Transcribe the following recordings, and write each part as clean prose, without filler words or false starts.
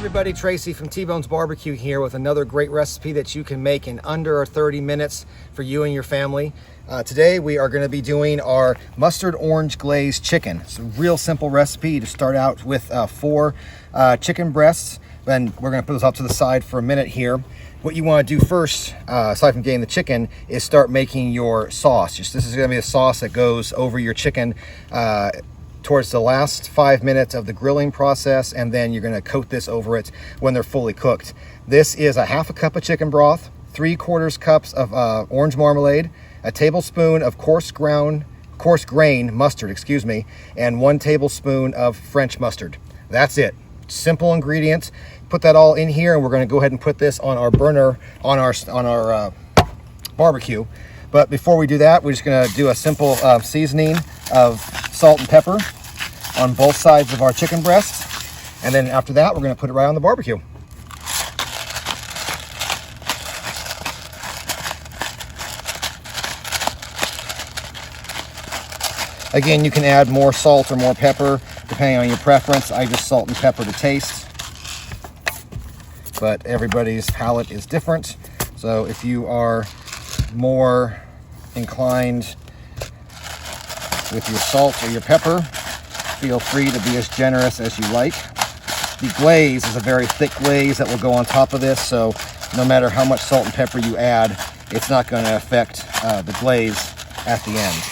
everybody, Tracy from Tbones Barbecue here with another great recipe that you can make in under 30 minutes for you and your family. Today we are going to be doing our mustard orange glazed chicken. It's a real simple recipe. To start out with 4 chicken breasts, then we're going to put those off to the side for a minute here. What you want to do first, aside from getting the chicken, is start making your sauce. This is going to be a sauce that goes over your chicken towards the last 5 minutes of the grilling process, and then you're going to coat this over it when they're fully cooked. This is a half a cup of chicken broth, 3/4 cups of orange marmalade, a tablespoon of coarse grain mustard, and 1 tablespoon of French mustard. That's it. Simple ingredients. Put that all in here, and we're going to go ahead and put this on our burner on our barbecue. But before we do that, we're just going to do a simple seasoning of salt and pepper on both sides of our chicken breasts, and then after that we're going to put it right on the barbecue. Again, you can add more salt or more pepper depending on your preference. I just salt and pepper to taste, but everybody's palate is different. So if you are more inclined with your salt or your pepper, feel free to be as generous as you like. The glaze is a very thick glaze that will go on top of this, so no matter how much salt and pepper you add, it's not going to affect the glaze at the end.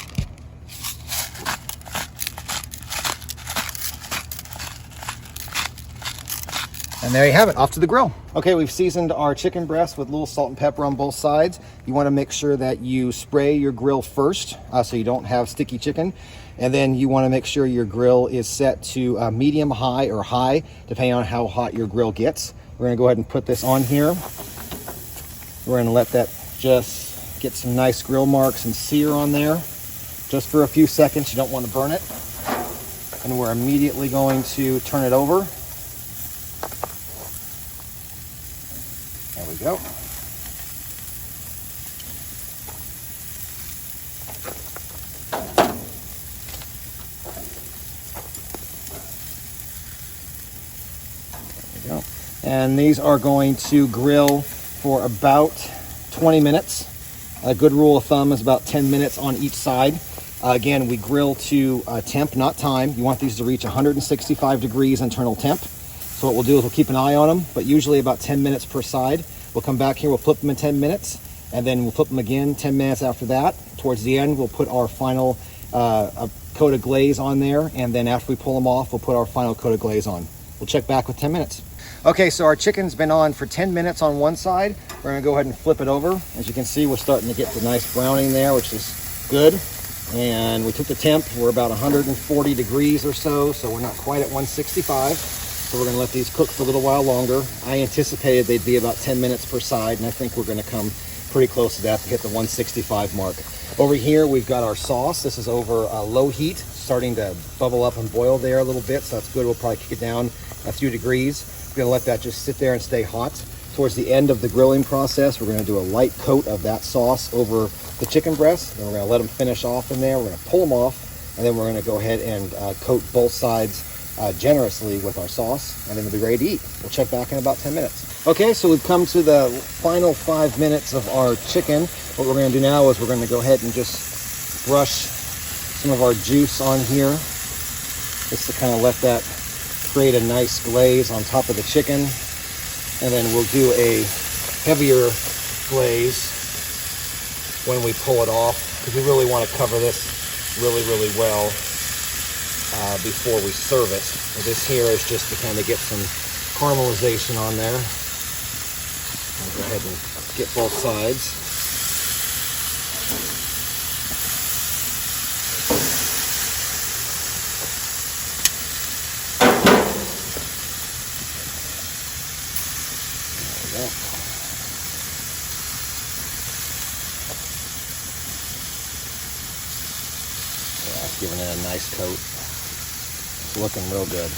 And there you have it, off to the grill. Okay, we've seasoned our chicken breast with a little salt and pepper on both sides. You want to make sure that you spray your grill first so you don't have sticky chicken. And then you want to make sure your grill is set to medium high or high, depending on how hot your grill gets. We're going to go ahead and put this on here. We're going to let that just get some nice grill marks and sear on there. Just for a few seconds, you don't want to burn it. And we're immediately going to turn it over. There we go. There we go. And these are going to grill for about 20 minutes. A good rule of thumb is about 10 minutes on each side. Again, we grill to temp, not time. You want these to reach 165 degrees internal temp. So what we'll do is we'll keep an eye on them, but usually about 10 minutes per side. We'll come back here, we'll flip them in 10 minutes, and then we'll flip them again 10 minutes after that. Towards the end, we'll put our final coat of glaze on there, and then after we pull them off, we'll put our final coat of glaze on. We'll check back with 10 minutes. Okay, so our chicken's been on for 10 minutes on one side. We're gonna go ahead and flip it over. As you can see, we're starting to get the nice browning there, which is good. And we took the temp, we're about 140 degrees or so we're not quite at 165. So we're going to let these cook for a little while longer. I anticipated they'd be about 10 minutes per side, and I think we're going to come pretty close to that to hit the 165 mark. Over here, we've got our sauce. This is over low heat, starting to bubble up and boil there a little bit, so that's good. We'll probably kick it down a few degrees. We're going to let that just sit there and stay hot. Towards the end of the grilling process, we're going to do a light coat of that sauce over the chicken breast. Then we're going to let them finish off in there. We're going to pull them off, and then we're going to go ahead and coat both sides generously with our sauce, and then we'll be ready to eat. We'll check back in about 10 minutes. Okay, so we've come to the final 5 minutes of our chicken. What we're going to do now is we're going to go ahead and just brush some of our juice on here, just to kind of let that create a nice glaze on top of the chicken. And then we'll do a heavier glaze when we pull it off, because we really want to cover this really well before we serve it. So this here is just to kind of get some caramelization on there. I'll go ahead and get both sides. There we go. Yeah, it's giving it a nice coat. Looking real good.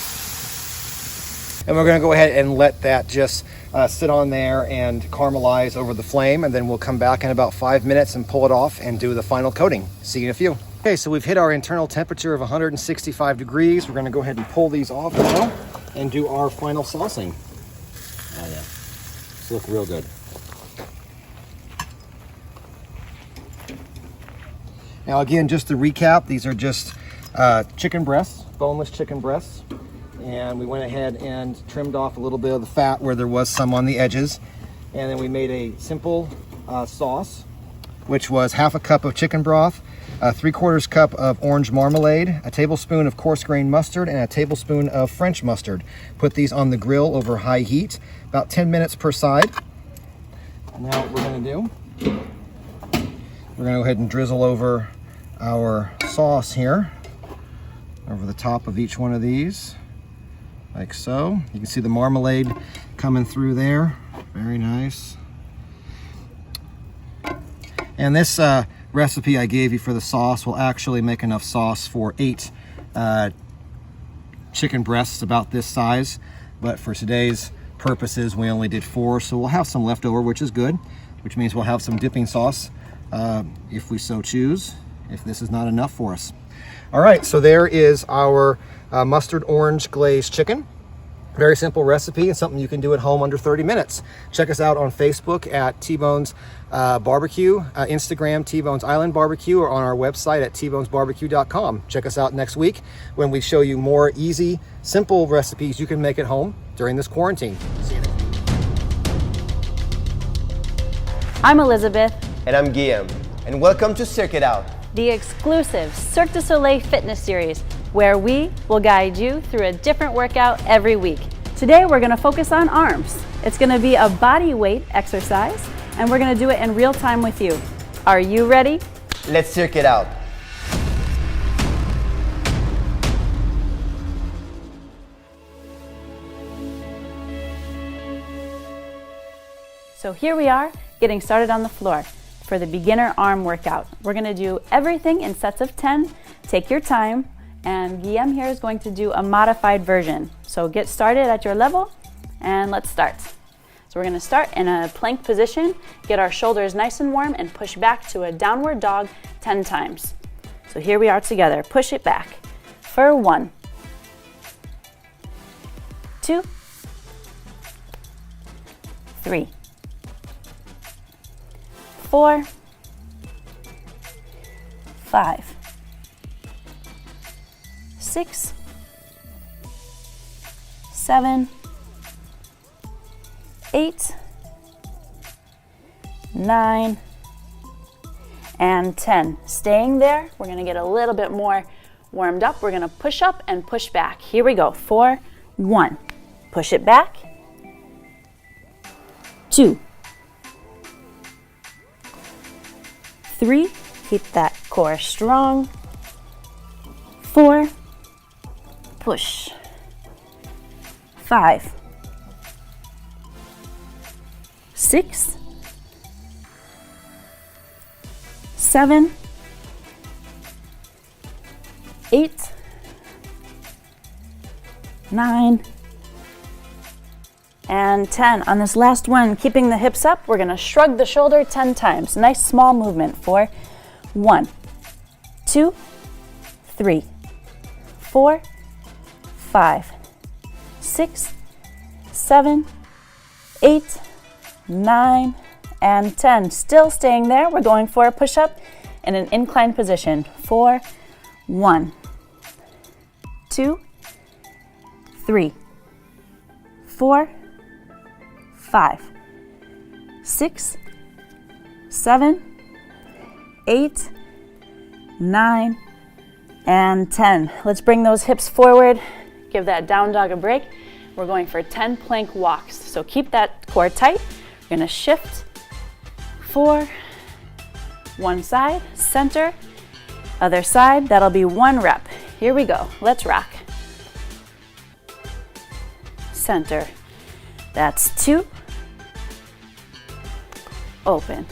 And we're going to go ahead and let that just sit on there and caramelize over the flame, and then we'll come back in about 5 minutes and pull it off and do the final coating. See you in a few. Okay, so we've hit our internal temperature of 165 degrees. We're going to go ahead and pull these off now and do our final saucing. Look real good. Now again, just to recap, these are just chicken breasts, boneless chicken breasts. And we went ahead and trimmed off a little bit of the fat where there was some on the edges. And then we made a simple sauce, which was half a cup of chicken broth, a 3/4 cup of orange marmalade, a tablespoon of coarse grain mustard, and a tablespoon of French mustard. Put these on the grill over high heat, about 10 minutes per side. And now what we're gonna do, we're gonna go ahead and drizzle over our sauce here, over the top of each one of these, like so. You can see the marmalade coming through there, very nice. And this recipe I gave you for the sauce will actually make enough sauce for 8 chicken breasts about this size, but for today's purposes we only did 4, so we'll have some left over, which is good, which means we'll have some dipping sauce if we so choose, if this is not enough for us. All right, so there is our mustard orange glazed chicken. Very simple recipe and something you can do at home under 30 minutes. Check us out on Facebook at Tbones Barbecue, Instagram Tbones Island Barbecue, or on our website at tbonesbarbecue.com. Check us out next week when we show you more easy, simple recipes you can make at home during this quarantine. See you next week. I'm Elizabeth. And I'm Guillaume. And welcome to Cirque It Out, The exclusive Cirque du Soleil fitness series, where we will guide you through a different workout every week. Today we're going to focus on arms. It's going to be a body weight exercise, and we're going to do it in real time with you. Are you ready? Let's Cirque It Out. So here we are, getting started on the floor for the beginner arm workout. We're going to do everything in sets of 10. Take your time. And Guillaume here is going to do a modified version. So get started at your level and let's start. So we're going to start in a plank position, get our shoulders nice and warm, and push back to a downward dog 10 times. So here we are together. Push it back for 1, 2, 3, 4, 5, 6, 7, 8, 9, and 10. Staying there, we're going to get a little bit more warmed up. We're going to push up and push back. Here we go. 4, 1. Push it back. 2, 3. Keep that core strong. 4. Push. 5, 6, 7, 8, 9, and 10. On this last one, keeping the hips up, we're going to shrug the shoulder 10 times. Nice small movement for 1, 2, 3, 4, 5, 6, 7, 8, 9, and 10. Still staying there. We're going for a push-up in an inclined position. 4, 1, 2, 3, 4, 5, 6, 7, 8, 9, and 10. Let's bring those hips forward. Give that down dog a break. We're going for 10 plank walks. So keep that core tight. You're going to shift 4, one side, center, other side. That'll be 1 rep. Here we go. Let's rock. Center. That's 2. Open.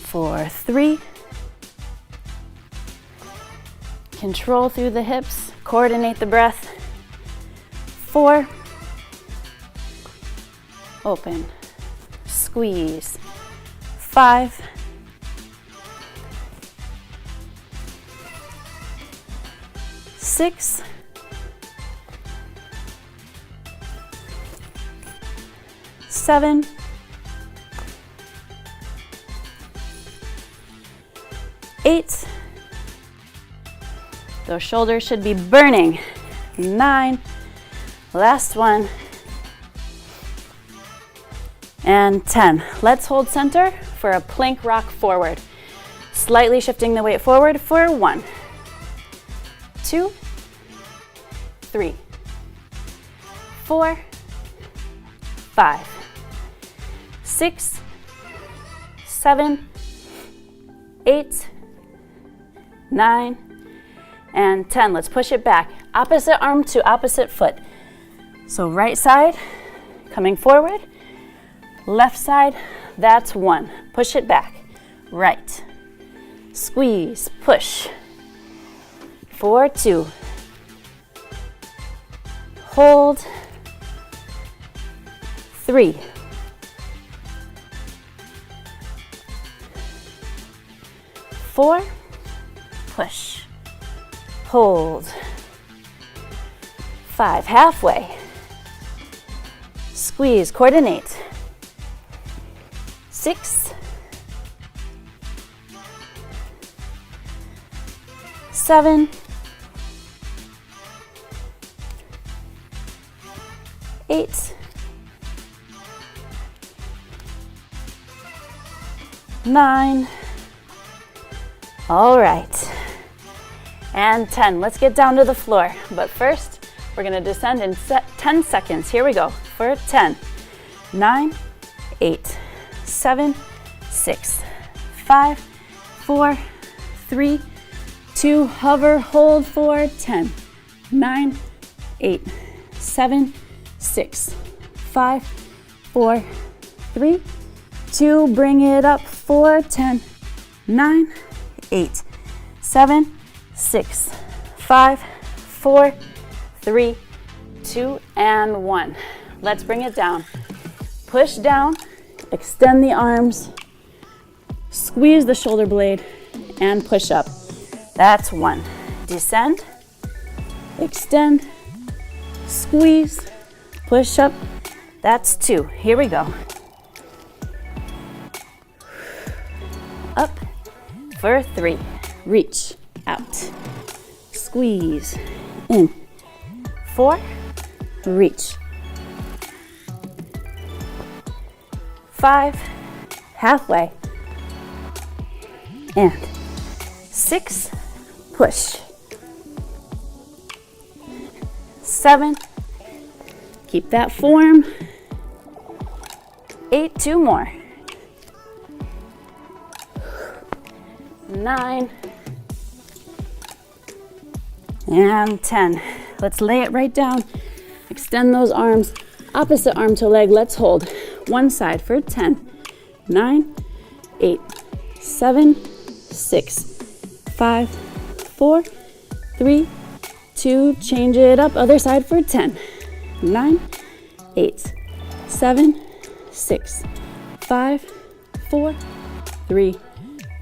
For 3. Control through the hips. Coordinate the breath. 4. Open. Squeeze. 5. 6. 7, 8. Those shoulders should be burning. 9. Last one. And 10. Let's hold center for a plank rock forward. Slightly shifting the weight forward for 1, 2, 3, 4, 5, 6, 7, 8, 9, and 10. Let's push it back. Opposite arm to opposite foot. So right side, coming forward. Left side, that's 1. Push it back. Right. Squeeze, push. 4, 2. Hold. 3. 4. Push. Hold. 5. Halfway. Squeeze, coordinate. 6. 7. 8. 9. All right. And 10. Let's get down to the floor. But first, we're going to descend in 10 seconds. Here we go. For 10. 9, 8, 7, 6, 5, 4, 3, 2, hover, hold for 10, 9, 8, 7, 6, 5, 4, 3, 2, bring it up for 10, 9, 8, 7, 6, 5, 4, 3, 2, and 1. Let's bring it down. Push down, extend the arms, squeeze the shoulder blade, and push up. That's 1. Descend, extend, squeeze, push up. That's 2. Here we go. Up for 3. Reach out. Squeeze in. 4. Reach. 5. Halfway. And 6. Push. 7. Keep that form. 8. 2 more. 9. And 10. Let's lay it right down. Extend those arms. Opposite arm to leg. Let's hold. One side for 10. 9, 8, 7, 6, 5, 4, 3, 2. Change it up. Other side for 10. 9, 8, 7, 6, 5, 4, 3,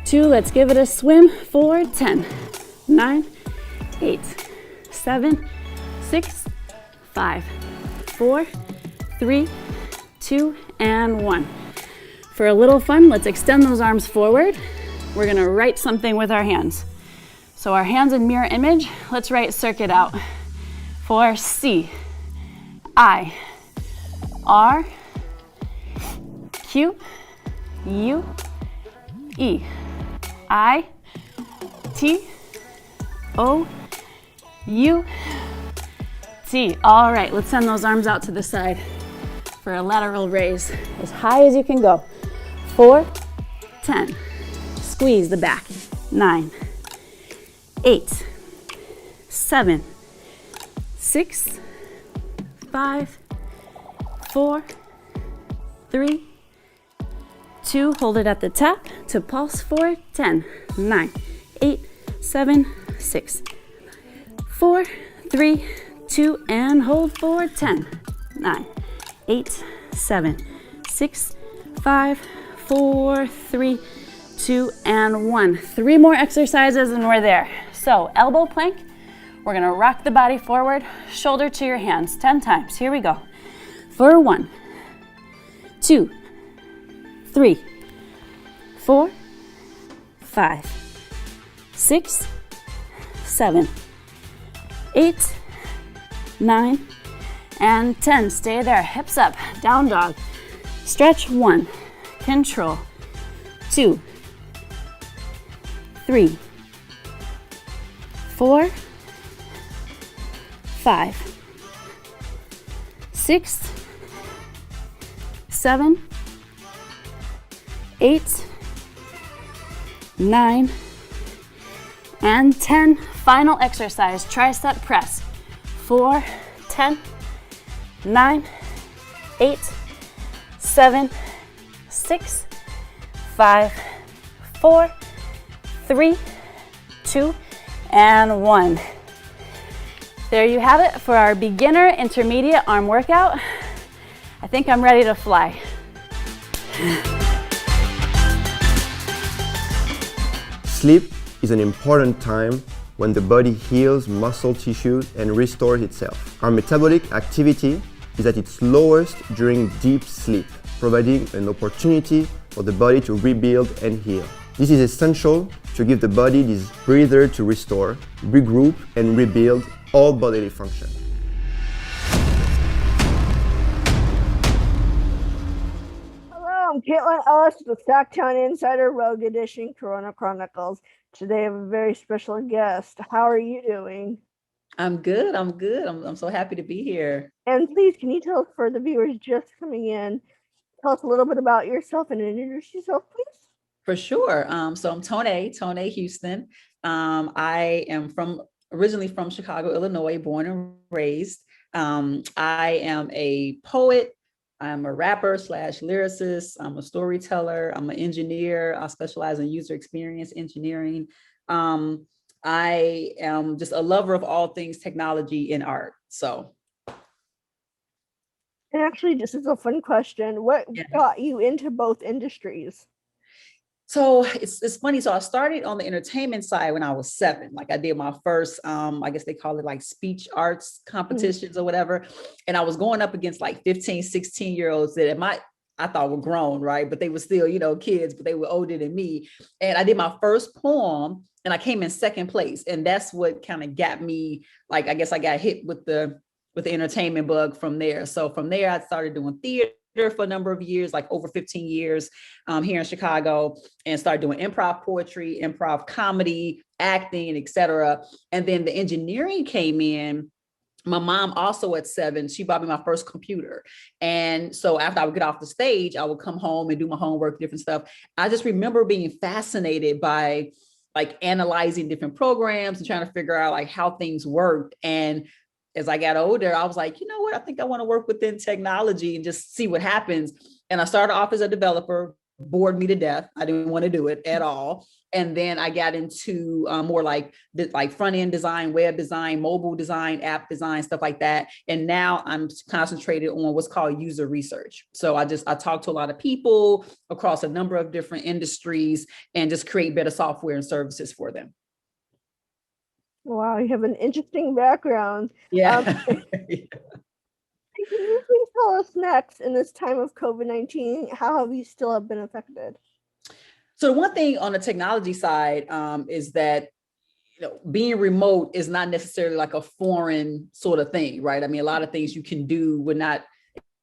2. Let's give it a swim for 10. 9, 8, 7, 6, 5, 4, 3, 2, and 1. For a little fun, let's extend those arms forward. We're gonna write something with our hands. So our hands in mirror image, let's write Cirque it out. For C, I, R, Q, U, E, I, T, O, U, T. All right, let's send those arms out to the side for a lateral raise, as high as you can go. 4, 10. Squeeze the back. 9, 8, 7, 6, 5, 4, 3, 2. Hold it at the top to pulse for 10, 9, 8, 7, 6, 4, 3, 2, and hold for 10, 9, 8, 7, 6, 5, 4, 3, 2, and 1. 3 more exercises and we're there. So elbow plank, we're gonna rock the body forward, shoulder to your hands 10 times. Here we go. For 1, 2, 3, 4, 5, 6, 7, 8, 9, and 10. Stay there. Hips up. Down dog. Stretch. 1. Control. 2, 3, 4, 5, 6, 7, 8, 9, and 10. Final exercise, tricep press. 4, 10, 9, 8, 7, 6, 5, 4, 3, 2, and 1. There you have it for our beginner intermediate arm workout. I think I'm ready to fly. Sleep is an important time when the body heals muscle tissues and restores itself. Our metabolic activity is at its lowest during deep sleep, providing an opportunity for the body to rebuild and heal. This is essential to give the body this breather to restore, regroup, and rebuild all bodily function. Hello, I'm Caitlin Ellis with SacTown Insider Rogue Edition Corona Chronicles. Today I have a very special guest. How are you doing? I'm good. I'm so happy to be here. And please, can you tell us, for the viewers just coming in, tell us a little bit about yourself and introduce yourself, please? For sure. So I'm Toine Houston. I am originally from Chicago, Illinois, born and raised. I am a poet. I'm a rapper / lyricist. I'm a storyteller. I'm an engineer. I specialize in user experience engineering. I am just a lover of all things technology and art. So. And actually, just as a fun question, what got you into both industries? So it's funny. So I started on the entertainment side when I was 7. Like I did my first, I guess they call it like speech arts competitions or whatever. And I was going up against like 15, 16-year-olds that I thought were grown, right? But they were still, kids, but they were older than me. And I did my first poem and I came in 2nd place. And that's what kind of got me, like, I guess I got hit with the entertainment bug from there. So from there, I started doing theater for a number of years, like over 15 years here in Chicago, and started doing improv poetry, improv comedy, acting, etc. And then the engineering came in. My mom also at 7, she bought me my first computer. And so after I would get off the stage, I would come home and do my homework, different stuff. I just remember being fascinated by like analyzing different programs and trying to figure out like how things worked. And as I got older, I was like, you know what? I think I want to work within technology and just see what happens. And I started off as a developer, bored me to death. I didn't want to do it at all. And then I got into more like front end design, web design, mobile design, app design, stuff like that. And now I'm concentrated on what's called user research. So I talk to a lot of people across a number of different industries and just create better software and services for them. Wow, you have an interesting background. Yeah. Can you please tell us next, in this time of COVID-19, how have you still been affected? So the one thing on the technology side is that being remote is not necessarily like a foreign sort of thing, right? I mean, a lot of things you can do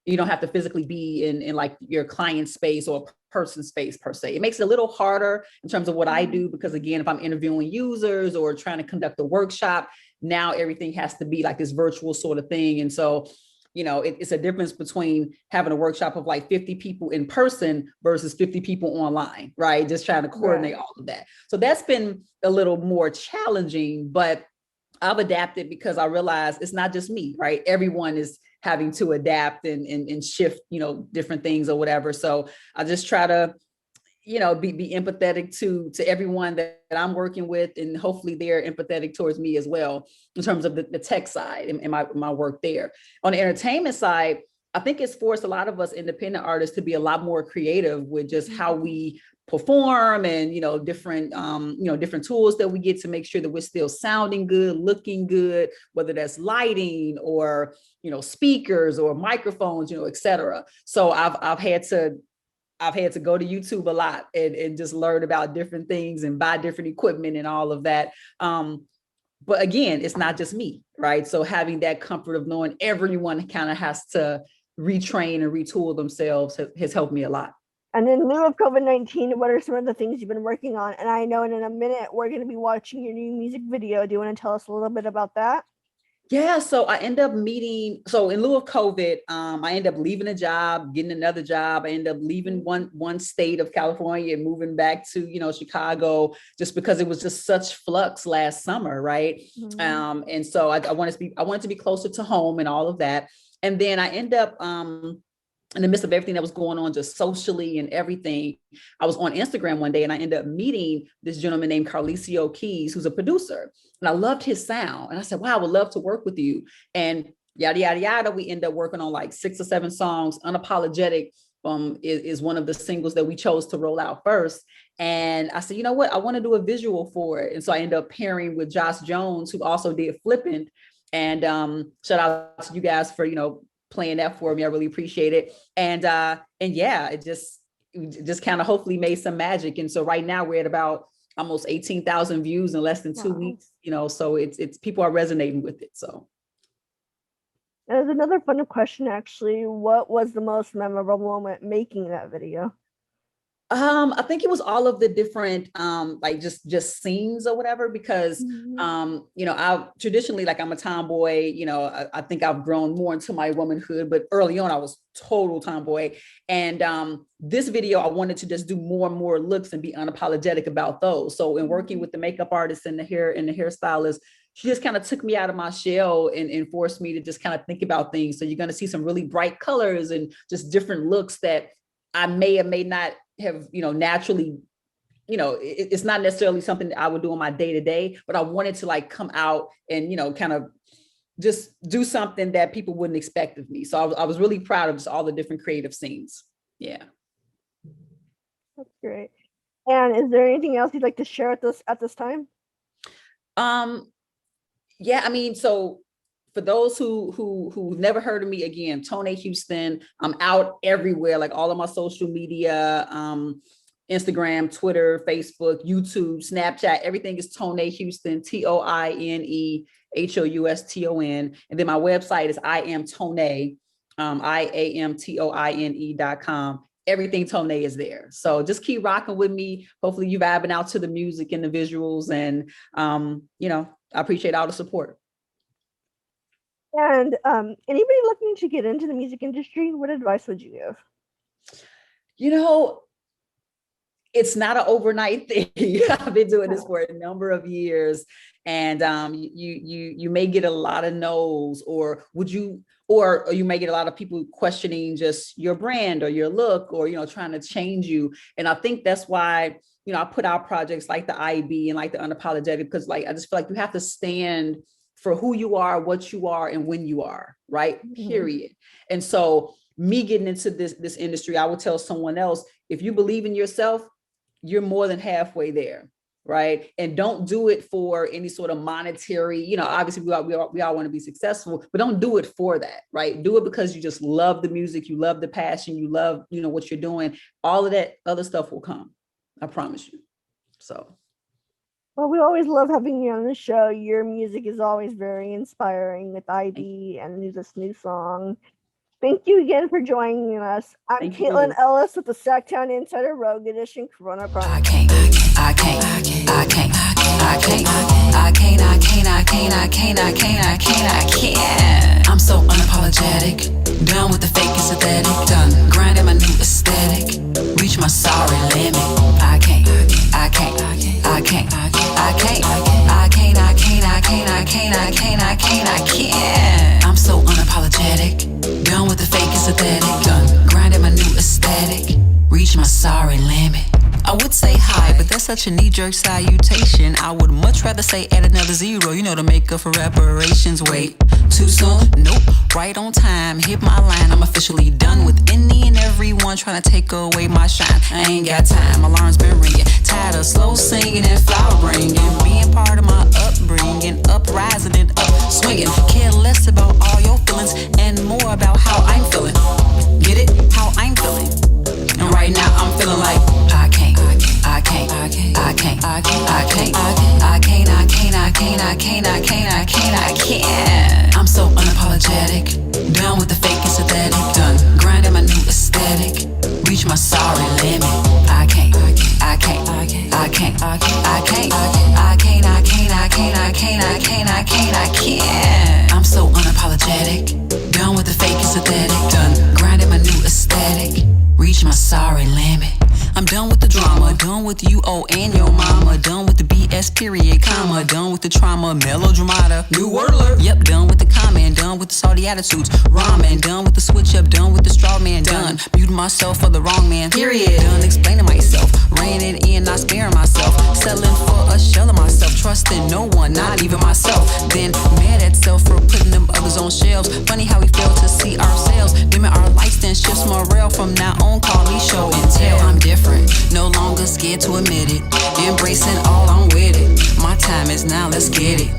you don't have to physically be in like your client space or person space per se. It makes it a little harder in terms of what I do, because again, if I'm interviewing users or trying to conduct a workshop, now everything has to be like this virtual sort of thing. And so, it's a difference between having a workshop of like 50 people in person versus 50 people online, right? Just trying to coordinate all of that. So that's been a little more challenging, but I've adapted because I realize it's not just me, right? Everyone is having to adapt and shift, different things or whatever. So I just try to, be empathetic to everyone that I'm working with, and hopefully they're empathetic towards me as well in terms of the tech side and my work there. On the entertainment side, I think it's forced a lot of us independent artists to be a lot more creative with just how we perform and, different tools that we get to make sure that we're still sounding good, looking good, whether that's lighting or, speakers or microphones, et cetera. So I've had to go to YouTube a lot and just learn about different things and buy different equipment and all of that. But again, it's not just me, right? So having that comfort of knowing everyone kind of has to retrain and retool themselves has helped me a lot. And in lieu of COVID-19, what are some of the things you've been working on? And I know in a minute we're going to be watching your new music video. Do you want to tell us a little bit about that? Yeah, so I end up in lieu of COVID, I end up leaving a job, getting another job. I end up leaving one state of California and moving back to, Chicago, just because it was just such flux last summer, right? Mm-hmm. And so I wanted to be closer to home and all of that. And then I end up in the midst of everything that was going on, just socially and everything, I was on Instagram one day and I ended up meeting this gentleman named Carlicio Keys, who's a producer. And I loved his sound. And I said, wow, I would love to work with you. And yada, yada, yada. We end up working on like 6 or 7 songs. Unapologetic is one of the singles that we chose to roll out first. And I said, you know what? I want to do a visual for it. And so I ended up pairing with Josh Jones, who also did Flippant. And shout out to you guys for, playing that for me. I really appreciate it. And yeah, it just kind of hopefully made some magic. And so right now we're at about almost 18,000 views in less than 2 weeks, so it's people are resonating with it. So there's another fun question, actually. What was the most memorable moment making that video? I think it was all of the different, like just scenes or whatever, because, I traditionally, like I'm a tomboy, I think I've grown more into my womanhood, but early on I was total tomboy. And this video, I wanted to just do more and more looks and be unapologetic about those. So in working with the makeup artist and the hairstylist, she just kind of took me out of my shell and forced me to just kind of think about things. So you're going to see some really bright colors and just different looks that I may or may not have, naturally, it's not necessarily something that I would do on my day to day, but I wanted to like come out and, kind of just do something that people wouldn't expect of me. So I was really proud of just all the different creative scenes. Yeah. That's great. And is there anything else you'd like to share with us at this time? Yeah, I mean, so for those who've never heard of me, again, Toine Houston, I'm out everywhere, like all of my social media, Instagram, Twitter, Facebook, YouTube, Snapchat, everything is Toine Houston, ToineHouston. And then my website is IamToine, IamToine.com. Everything Toine is there. So just keep rocking with me. Hopefully you vibing out to the music and the visuals, and I appreciate all the support. And anybody looking to get into the music industry, what advice would you give? It's not an overnight thing. I've been doing this for a number of years, and you may get a lot of no's, or you may get a lot of people questioning just your brand or your look, or trying to change you. And I think that's why I put out projects like the IB and like the Unapologetic, because like I just feel like you have to stand for who you are, what you are, and when you are, right? Mm-hmm. Period. And so me getting into this industry, I would tell someone else, if you believe in yourself, you're more than halfway there, right? And don't do it for any sort of monetary, obviously we all want to be successful, but don't do it for that, right? Do it because you just love the music, you love the passion, you love, what you're doing. All of that other stuff will come. I promise you. So. Well, we always love having you on the show. Your music is always very inspiring with IB and this new song. Thank you again for joining us. I'm Caitlin Ellis with the SacTown Insider Rogue Edition Corona Chronicles. I can't. I'm so unapologetic, done with the fake and synthetic, done grinding my new aesthetic, reach my sorry limit. I can't. I'm so unapologetic, done with the fake and synthetic, done grinding my new aesthetic, reach my sorry limit. I would say hi, but that's such a knee-jerk salutation. I would much rather say add another zero, you know, to make up for reparations. Wait, too soon? Nope, right on time. Hit my line, I'm officially done with any and everyone trying to take away my shine. I ain't got time, alarm's been ringing. Tired of slow singing and flower bringing. Being part of my upbringing, uprising and up swinging. Care less about all your feelings and more about how I'm feeling. Get it? How I'm feeling. And right now I'm feeling like I can't, I can't, I can't, I can't, I can't, I can't, I can't, I can't, I can't, I can't, I can't, I can't, I can't. I'm so unapologetic, done with the fake and synthetic, done grinding my new aesthetic, reach my sorry limit. I can't, I can't, I can't, I can't, I can't, I can't, I can't, I can't, I can't, I can't, I can't, I can't, I can't. I'm so unapologetic, done with the fake and synthetic, done grinding my new aesthetic, reach my sorry limit. I'm done with the drama, done with you, oh, and your mama. Done with the BS, period, comma. Done with the trauma, melodramata. New word alert. Yep, done with the comment, done with the salty attitudes. Ramen, done with the switch up, done with the straw man. Done muting myself for the wrong man. Period. Done explaining myself, reining it in, not sparing myself. Settling for a shell of myself, trusting no one, not even myself. Then mad at self for putting them others on shelves. Funny how we fail to see ourselves. Dimming our lights, then shifts morale. From now on, call me show and tell. I'm different. No longer scared to admit it. Embracing all, I'm with it. My time is now, let's get it.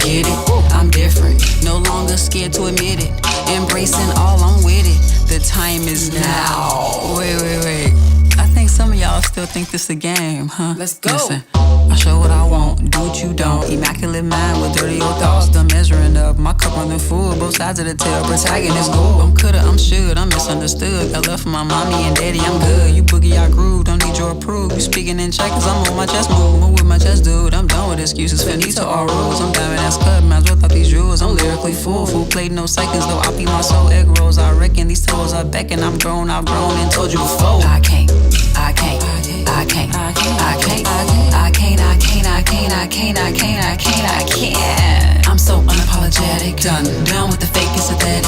Get it? I'm different. No longer scared to admit it. Embracing all, I'm with it. The time is now. Wait. I think some of y'all still think this a game, huh? Let's go. Listen, I show what I want, do what you don't. Immaculate mind with dirty old thoughts. Done measuring up, my cup running full. Both sides of the tail, protagonist gold. I'm coulda, I'm should, I'm misunderstood. Got love from my mommy and daddy, I'm good. You boogie, I groove, don't need your approval. You speaking in checkers, I'm on my chest move. I'm with my chest, dude. I'm done with excuses, finito all rules. I'm diamond ass cut, might as well thought these rules. I'm lyrically full, played no seconds. Though I be my soul egg rolls. I reckon these toes are beckon. I'm grown, I've grown and told you before. I can't, I can't, I can't, I can't, I can't, I can't, I can't, I can't, I can't, I can't, I can't, I can't. I'm so unapologetic, done with the fake and synthetic,